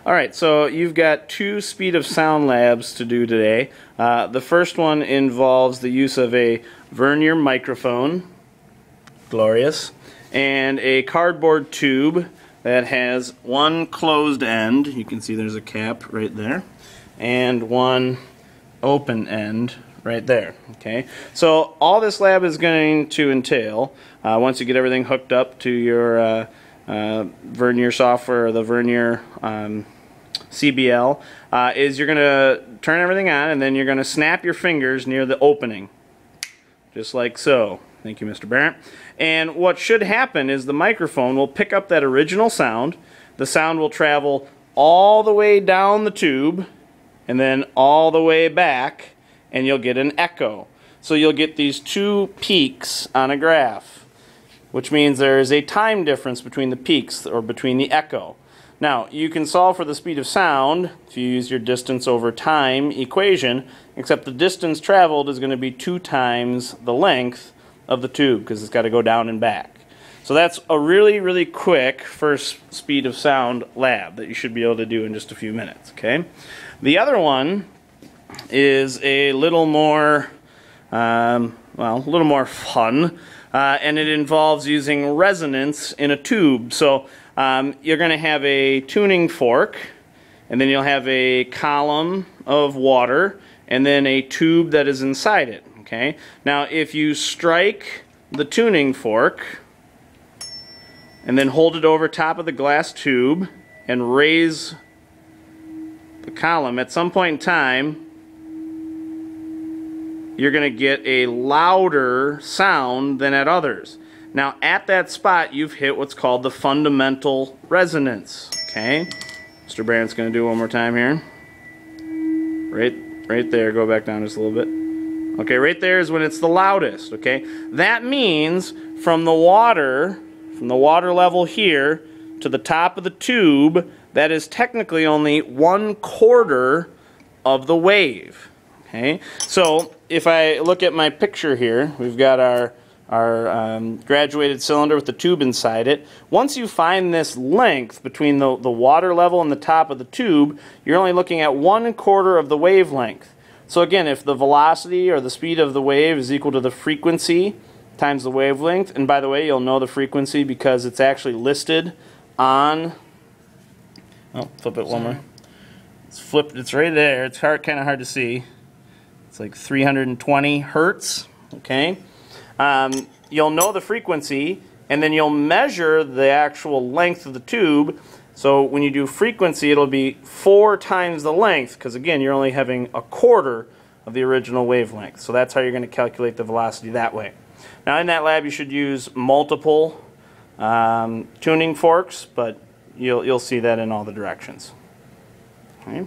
Alright, so you've got two speed of sound labs to do today. The first one involves the use of a vernier microphone, glorious, and a cardboard tube that has one closed end, you can see there's a cap right there, and one open end right there. Okay, so all this lab is going to entail, once you get everything hooked up to your vernier software, or the vernier CBL, is you're going to turn everything on, and then you're going to snap your fingers near the opening, just like so. Thank you, Mr. Barrett. And what should happen is the microphone will pick up that original sound. The sound will travel all the way down the tube and then all the way back, and you'll get an echo. So you'll get these two peaks on a graph, which means there is a time difference between the peaks, or between the echo. Now, you can solve for the speed of sound if you use your distance over time equation, except the distance traveled is going to be 2 times the length of the tube, because it's got to go down and back. So that's a really quick first speed of sound lab that you should be able to do in just a few minutes. Okay. The other one is a little more, well, a little more fun, and it involves using resonance in a tube. So you're going to have a tuning fork, and then you'll have a column of water, and then a tube that is inside it. Okay. Now, if you strike the tuning fork and then hold it over top of the glass tube and raise the column, at some point in time you're going to get a louder sound than at others. Now, at that spot you've hit what's called the fundamental resonance. Okay, Mr. Brandt's going to do it one more time here. Right there. Go back down just a little bit. Okay, right there is when it's the loudest. Okay, that means from the water level here to the top of the tube, that is technically only 1/4 of the wave. Okay, so if I look at my picture here, we've got our graduated cylinder with the tube inside it. Once you find this length between the water level and the top of the tube, you're only looking at 1/4 of the wavelength. So again, if the velocity or the speed of the wave is equal to the frequency times the wavelength, and by the way, you'll know the frequency because it's actually listed on, oh, flip it one more. It's flipped, it's right there. It's kind of hard to see. It's like 320 hertz, okay? You'll know the frequency, and then you'll measure the actual length of the tube. So when you do frequency, it'll be 4 times the length, because again, you're only having 1/4 of the original wavelength. So that's how you're going to calculate the velocity that way. Now, in that lab, you should use multiple tuning forks, but you'll see that in all the directions. Okay.